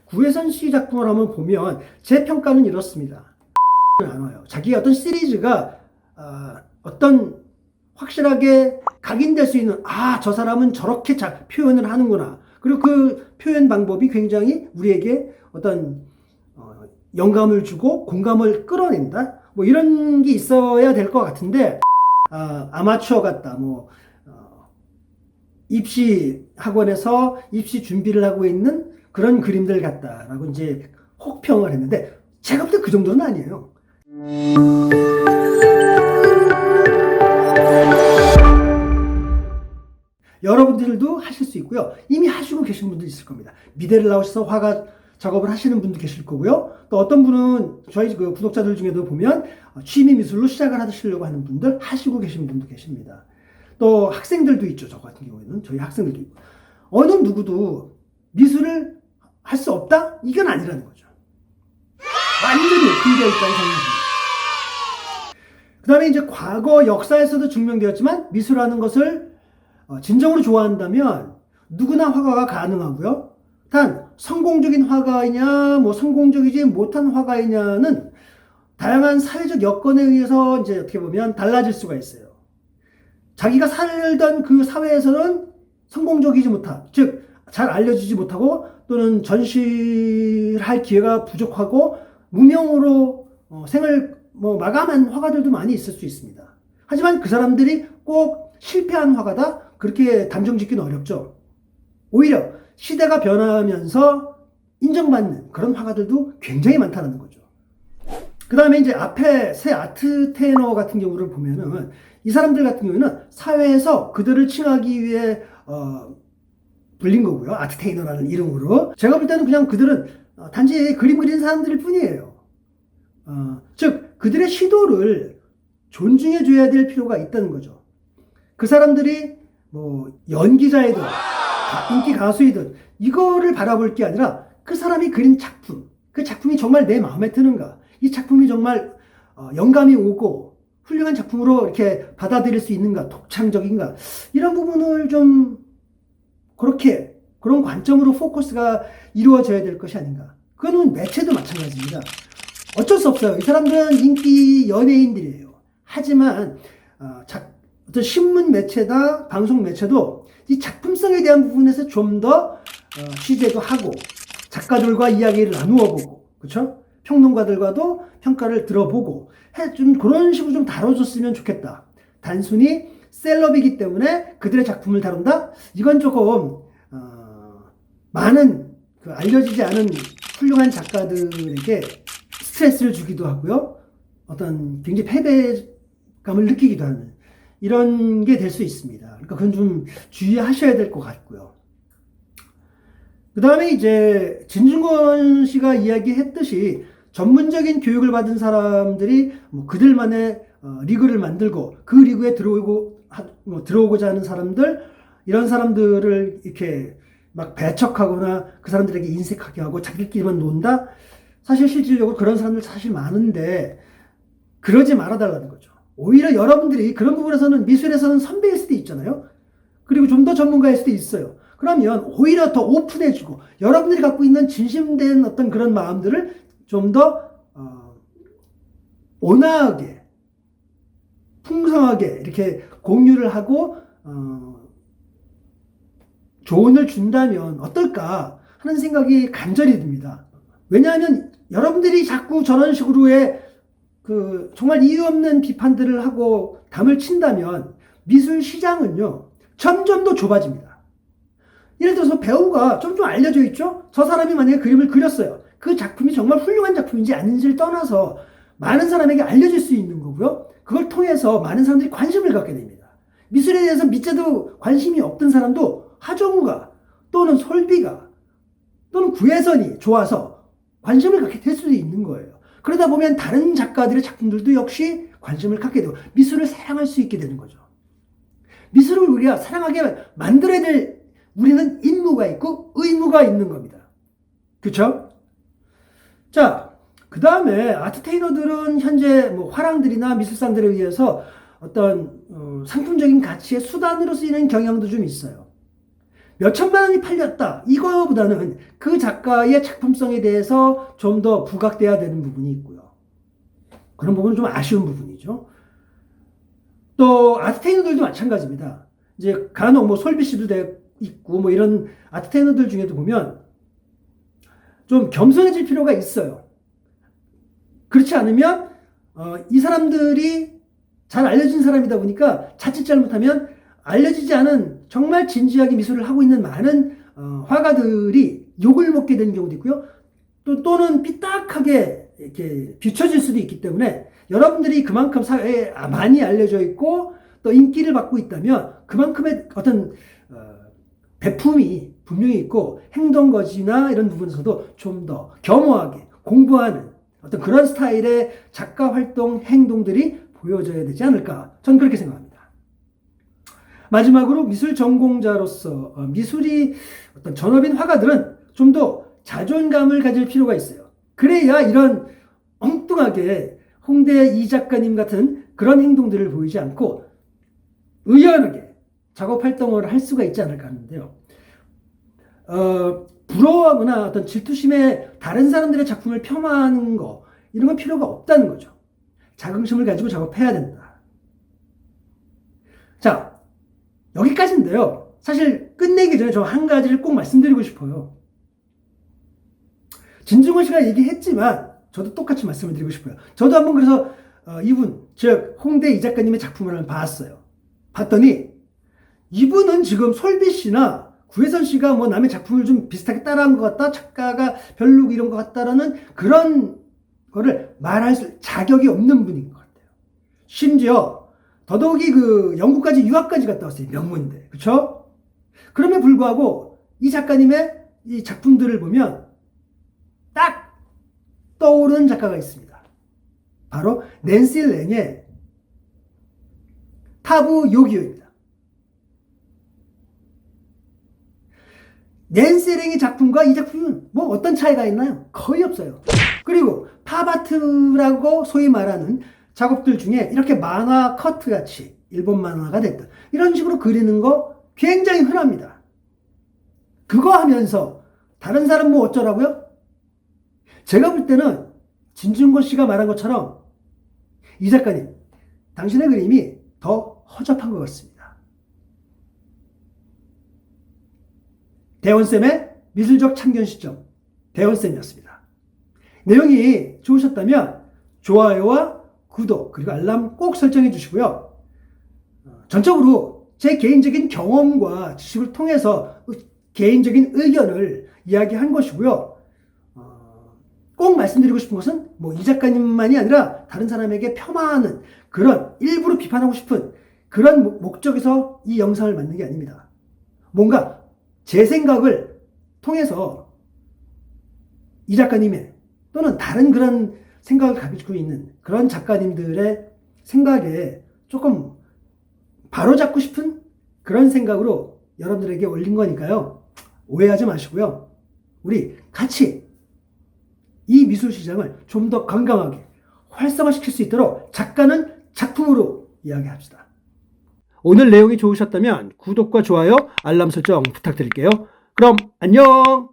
구혜선 씨 작품을 한번 보면 제 평가는 이렇습니다. 안 와요. 자기의 어떤 시리즈가 어떤 확실하게 각인될 수 있는 저 사람은 저렇게 표현을 하는구나. 그리고 그 표현 방법이 굉장히 우리에게 어떤 영감을 주고 공감을 끌어낸다. 뭐 이런 게 있어야 될 것 같은데 아마추어 같다. 입시 학원에서 입시 준비를 하고 있는 그런 그림들 같다라고 이제 혹평을 했는데 제가 볼 때 그 정도는 아니에요. 여러분들도 하실 수 있고요. 이미 하시고 계신 분도 있을 겁니다. 미대를 나오셔서 화가 작업을 하시는 분도 계실 거고요. 또 어떤 분은 저희 그 구독자들 중에도 보면 취미 미술로 시작을 하시려고 하는 분들, 하시고 계신 분도 계십니다. 또 학생들도 있죠. 저 같은 경우에는 저희 학생들도 있고. 어느 누구도 미술을 할 수 없다? 이건 아니라는 거죠. 완전히 오픈되어 있다는 생각입니다. 그 다음에 이제 과거 역사에서도 증명되었지만 미술하는 것을 진정으로 좋아한다면 누구나 화가가 가능하고요. 단 성공적인 화가이냐 성공적이지 못한 화가이냐는 다양한 사회적 여건에 의해서 이제 어떻게 보면 달라질 수가 있어요. 자기가 살던 그 사회에서는 성공적이지 못한, 즉 잘 알려지지 못하고 또는 전시할 기회가 부족하고 무명으로 생을 마감한 화가들도 많이 있을 수 있습니다. 하지만 그 사람들이 꼭 실패한 화가다? 그렇게 단정 짓기는 어렵죠. 오히려 시대가 변하면서 인정받는 그런 화가들도 굉장히 많다는 거죠. 그 다음에 이제 앞에 새 아트 테이너 같은 경우를 보면은 이 사람들 같은 경우에는 사회에서 그들을 칭하기 위해 불린 거고요. 아트 테이너라는 이름으로. 제가 볼 때는 그냥 그들은 단지 그림 그리는 사람들일 뿐이에요. 즉 그들의 시도를 존중해 줘야 될 필요가 있다는 거죠. 그 사람들이 연기자이든 인기 가수이든 이거를 바라볼 게 아니라 그 사람이 그린 작품, 그 작품이 정말 내 마음에 드는가, 이 작품이 정말 영감이 오고 훌륭한 작품으로 이렇게 받아들일 수 있는가, 독창적인가, 이런 부분을 좀 그런 관점으로 포커스가 이루어져야 될 것이 아닌가. 그거는 매체도 마찬가지입니다. 어쩔 수 없어요. 이 사람들은 인기 연예인들이에요. 하지만 어떤 신문 매체나 방송 매체도 이 작품성에 대한 부분에서 좀 더 취재도 하고 작가들과 이야기를 나누어 보고, 그렇죠? 평론가들과도 평가를 들어보고 좀 그런 식으로 좀 다뤄줬으면 좋겠다. 단순히 셀럽이기 때문에 그들의 작품을 다룬다? 이건 조금 많은 알려지지 않은 훌륭한 작가들에게 스트레스를 주기도 하고요. 어떤 굉장히 패배감을 느끼기도 하는 이런 게 될 수 있습니다. 그러니까 그건 좀 주의하셔야 될 것 같고요. 그 다음에 이제 진중권 씨가 이야기했듯이 전문적인 교육을 받은 사람들이 그들만의 리그를 만들고 그 리그에 들어오고자 하는 사람들, 이런 사람들을 이렇게 막 배척하거나 그 사람들에게 인색하게 하고 자기들끼리만 논다? 사실 실질적으로 그런 사람들 사실 많은데 그러지 말아달라는 거죠. 오히려 여러분들이 그런 부분에서는 미술에서는 선배일 수도 있잖아요. 그리고 좀 더 전문가일 수도 있어요. 그러면 오히려 더 오픈해주고 여러분들이 갖고 있는 진심된 어떤 그런 마음들을 좀 더 온화하게, 풍성하게 이렇게 공유를 하고 조언을 준다면 어떨까 하는 생각이 간절히 듭니다. 왜냐하면 여러분들이 자꾸 저런 식으로의 정말 이유 없는 비판들을 하고 담을 친다면 미술 시장은요 점점 더 좁아집니다. 예를 들어서 배우가 좀 알려져 있죠? 저 사람이 만약에 그림을 그렸어요. 그 작품이 정말 훌륭한 작품인지 아닌지를 떠나서 많은 사람에게 알려질 수 있는 거고요. 그걸 통해서 많은 사람들이 관심을 갖게 됩니다. 미술에 대해서 밑에도 관심이 없던 사람도 하정우가 또는 솔비가 또는 구혜선이 좋아서 관심을 갖게 될 수도 있는 거예요. 그러다 보면 다른 작가들의 작품들도 역시 관심을 갖게 되고 미술을 사랑할 수 있게 되는 거죠. 미술을 우리가 사랑하게 만들어야 될 우리는 임무가 있고 의무가 있는 겁니다. 그렇죠? 자, 그 다음에 아트 테이너들은 현재 화랑들이나 미술상들에 의해서 어떤 상품적인 가치의 수단으로 쓰이는 경향도 좀 있어요. 몇 천만 원이 팔렸다. 이거보다는 그 작가의 작품성에 대해서 좀 더 부각돼야 되는 부분이 있고요. 그런 부분은 좀 아쉬운 부분이죠. 또 아트테이너들도 마찬가지입니다. 이제 간혹 뭐 솔비 씨도 있고 뭐 이런 아트테이너들 중에도 보면 좀 겸손해질 필요가 있어요. 그렇지 않으면 이 사람들이 잘 알려진 사람이다 보니까 자칫 잘못하면 알려지지 않은 정말 진지하게 미술을 하고 있는 많은 화가들이 욕을 먹게 되는 경우도 있고요. 또는 삐딱하게 이렇게 비춰질 수도 있기 때문에 여러분들이 그만큼 사회에 많이 알려져 있고 또 인기를 받고 있다면 그만큼의 어떤 배품이 분명히 있고 행동거지나 이런 부분에서도 좀 더 겸허하게 공부하는 어떤 그런 스타일의 작가 활동 행동들이 보여져야 되지 않을까 저는 그렇게 생각합니다. 마지막으로 미술 전공자로서 미술이 어떤 전업인 화가들은 좀 더 자존감을 가질 필요가 있어요. 그래야 이런 엉뚱하게 홍대 이 작가님 같은 그런 행동들을 보이지 않고 의연하게 작업 활동을 할 수가 있지 않을까 하는데요. 부러워하거나 어떤 질투심에 다른 사람들의 작품을 폄하하는 거 이런 건 필요가 없다는 거죠. 자긍심을 가지고 작업해야 된다. 자, 여기까지인데요. 사실 끝내기 전에 저 한 가지를 꼭 말씀드리고 싶어요. 진중권 씨가 얘기했지만 저도 똑같이 말씀을 드리고 싶어요. 저도 한번 그래서 이분, 즉 홍대 이 작가님의 작품을 한번 봤어요. 봤더니 이분은 지금 솔비 씨나 구혜선 씨가 뭐 남의 작품을 좀 비슷하게 따라한 것 같다, 작가가 별로 이런 것 같다라는 그런 거를 말할 자격이 없는 분인 것 같아요. 심지어 더더욱이 그 영국까지 유학까지 갔다 왔어요. 명문대. 그쵸? 그럼에 불구하고 이 작가님의 이 작품들을 보면 딱 떠오르는 작가가 있습니다. 바로 낸시 랭의 타부 요기요입니다. 낸시 랭의 작품과 이 작품은 뭐 어떤 차이가 있나요? 거의 없어요. 그리고 팝아트라고 소위 말하는 작업들 중에 이렇게 만화 커트 같이 일본 만화가 됐다. 이런 식으로 그리는 거 굉장히 흔합니다. 그거 하면서 다른 사람 뭐 어쩌라고요? 제가 볼 때는 진중권 씨가 말한 것처럼 이 작가님, 당신의 그림이 더 허접한 것 같습니다. 대원쌤의 미술적 참견 시점, 대원쌤이었습니다. 내용이 좋으셨다면 좋아요와 구독 그리고 알람 꼭 설정해 주시고요. 전적으로 제 개인적인 경험과 지식을 통해서 개인적인 의견을 이야기한 것이고요. 꼭 말씀드리고 싶은 것은 뭐 이 작가님만이 아니라 다른 사람에게 폄하하는 그런 일부러 비판하고 싶은 그런 목적에서 이 영상을 만든 게 아닙니다. 뭔가 제 생각을 통해서 이 작가님의 또는 다른 그런 생각을 가지고 있는 그런 작가님들의 생각에 조금 바로잡고 싶은 그런 생각으로 여러분들에게 올린 거니까요. 오해하지 마시고요. 우리 같이 이 미술 시장을 좀 더 건강하게 활성화시킬 수 있도록 작가는 작품으로 이야기합시다. 오늘 내용이 좋으셨다면 구독과 좋아요, 알람 설정 부탁드릴게요. 그럼 안녕!